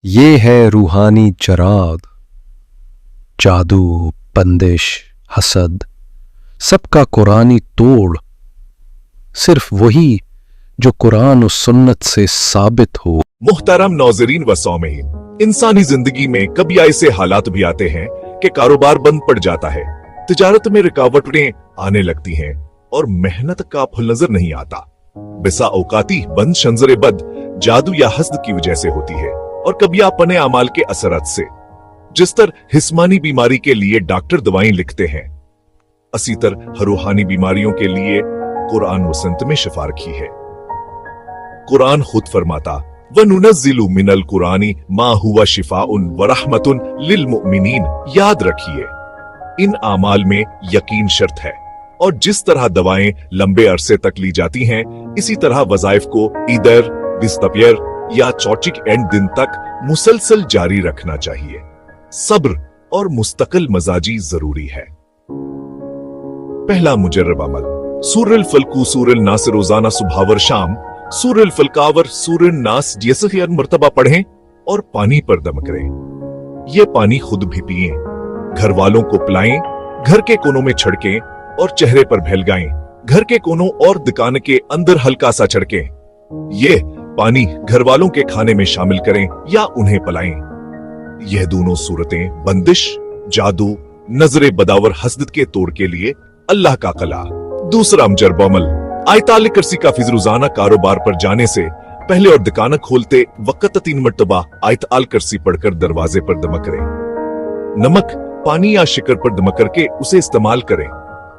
ये है रूहानी चराग, जादू, बंदिश, हसद, सबका कुरानी तोड़, सिर्फ वही जो कुरान और सुन्नत से साबित हो। मुहतरम नौजरीन व सामीन, इंसानी जिंदगी में कभी ऐसे हालात भी आते हैं कि कारोबार बंद पड़ जाता है, तिजारत में रुकावटें आने लगती हैं और मेहनत का फल नजर नहीं आता। बिसा औकाती बंद शंजरे बद जादू या हस्द की वजह से होती है और कभी अपने अमाल के असरत से। जिस तरह जिस्मानी बीमारी के लिए डॉक्टर दवाएं लिखते हैं, इसी तरह रूहानी बीमारियों के लिए कुरान व सुन्नत में शिफा रखी है। कुरान खुद फरमाता, वनुनज़्ज़िलु मिनल कुरानी मा हुवा शिफाउन व रहमतुन लिल मुमिनीन। याद रखिए, इन आमाल में यकीन शर्त है और जिस तरह दवाएं लंबे अरसे तक ली जाती हैं, इसी तरह वज़ाइफ को ईदर, बिस्तपियर या चौचिक एंड दिन तक मुसलसल जारी रखना चाहिए। सब्र और मुस्तकिल मजाजी जरूरी है। पहला मुजर्रब अमल, सूरल फल्कू सूरल नास रोजाना सुबह शाम सूरल फलकावर सूरल नास जैसे मर्तबा पढ़ें और पानी पर दम करें। ये पानी खुद भी पिएं, घर वालों को पिलाएं, घर के कोनों में छिड़कें और चेहरे पर फैलगाएं, घर के कोनों और दुकान के अंदर हल्का सा छिड़कें। ये पानी घर वालों के खाने में शामिल करें या उन्हें पिलाएं। यह दोनों सूरतें बंदिश, जादू, नजरे बदावर, हसद के तोड़ के लिए अल्लाह का कला। दूसरा मुजर्रब अमल, आयताल करसी का फिज रोजाना कारोबार पर जाने से पहले और दुकान खोलते वक्त 3 मरतबा आयताल करसी पढ़कर दरवाजे पर दमा करें। नमक, पानी या शिकर पर दमा करके उसे इस्तेमाल करें।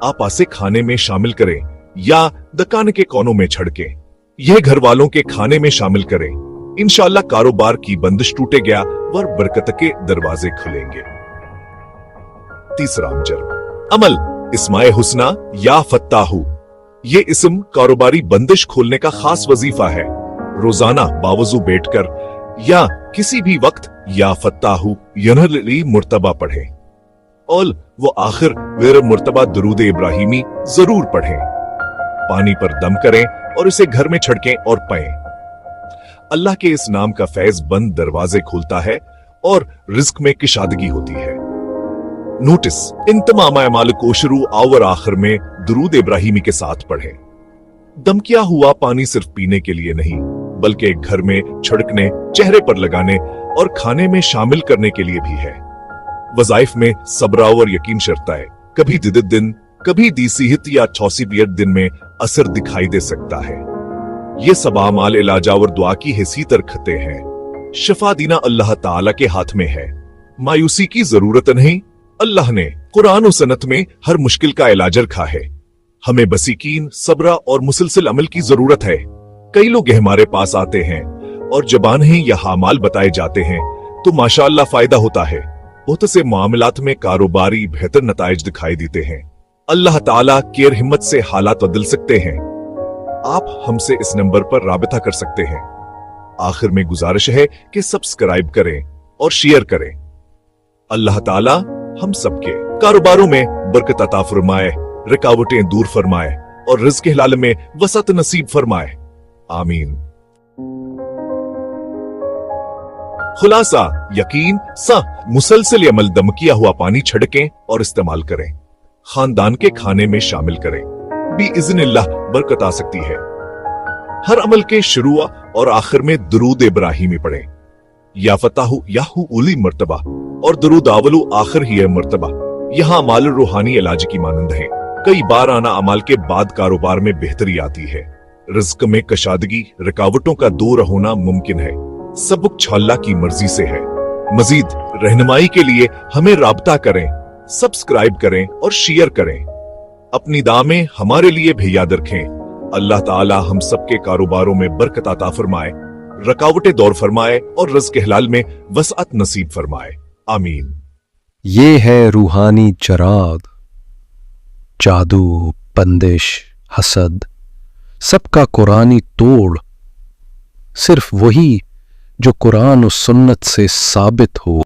आप आसे खाने में शामिल करें या दुकान के कोनों में छिड़कें। यह घर वालों के खाने में शामिल करें। इंशाअल्लाह कारोबार की बंदिश टूटे गया वर बरकत के दरवाजे खुलेंगे। तीसरा मुजर्रब अमल, इस्माए हुस्ना या फत्ताहू। ये इस्म कारोबारी बंदिश खोलने का खास वजीफा है। रोजाना बावजू बैठकर या किसी भी वक्त या फत्ताहू यनहली मुर्तबा पढ़ें और वो आखिर वेर मुर्तबा दुरूद इब्राहिमी जरूर पढ़ें। पानी पर दम करें और इसे घर में छिड़कें और पें। अल्लाह के इस नाम का फैज बंद दरवाजे खोलता है और रिज्क में किशादगी होती है। नोटिस, इन तमाम अमाल को शुरू और आखिर में दुरूद इब्राहिमी के साथ पढ़ें। दम किया हुआ पानी सिर्फ पीने के लिए नहीं, बल्कि घर में छिड़कने, चेहरे पर लगाने और खाने में शामिल करने के लिए भी है। वज़ाइफ में सब्र और यकीन शर्त है। कभी दिद दिन, कभी दीसीहित या चौसीबियत दिन में असर दिखाई दे सकता है। ये सब अमाल इलाजा और दुआ की हैसियत रखते हैं। शिफा दीना अल्लाह ताला के हाथ में है। मायूसी की जरूरत नहीं। अल्लाह ने कुरान और सुन्नत में हर मुश्किल का इलाज रखा है। हमें बस यकीन, सब्र और मुसलसल अमल की जरूरत है। कई लोग हमारे पास आते हैं और जबान है या हामाल बताए जाते हैं तो माशाअल्लाह फायदा होता है। बहुत से मामलात में कारोबारी बेहतर नताइज दिखाई देते हैं। अल्लाह ताला केयर हिम्मत से हालात बदल सकते हैं। आप हमसे इस नंबर पर राबिता कर सकते हैं। आखिर में गुजारिश है कि सब्सक्राइब करें और शेयर करें। अल्लाह ताला हम सबके कारोबारों में बरकत अता फरमाए, रुकावटें दूर फरमाए और रिज़्क हलाल में वसअत नसीब फरमाए। आमीन। खुलासा, यकीन सा मुसलसल अमल, दम किया हुआ पानी छिड़कें और इस्तेमाल करें। खानदान के खाने में शामिल करें। बिइज़्निल्लाह बरकत आ सकती है। हर अमल के शुरू और आखिर में दुरूद इब्राहिमी पढ़ें। या फताहू याहू उली मर्तबा और दुरूद आवलू आखिर ही मर्तबा। यहाँ अमाल रूहानी इलाज की मानंद है। कई बार आना अमाल के बाद कारोबार में बेहतरी आती है। रिज़्क में कशादगी, रुकावटों का दूर होना मुमकिन है। सब कुछ अल्लाह की मर्जी से है। मजीद रहनुमाई के लिए हमें राब्ता करें, सब्सक्राइब करें और शेयर करें। अपनी दामें हमारे लिए भी याद रखें। अल्लाह ताला हम सबके कारोबारों में बरकत अता फरमाए, रुकावटें दूर फरमाए और रिज़्क हलाल में वसअत नसीब फरमाए। आमीन। ये है रूहानी चराग, जादू, बंदिश, हसद, सबका कुरानी तोड़, सिर्फ वही जो कुरान और सुन्नत से साबित हो।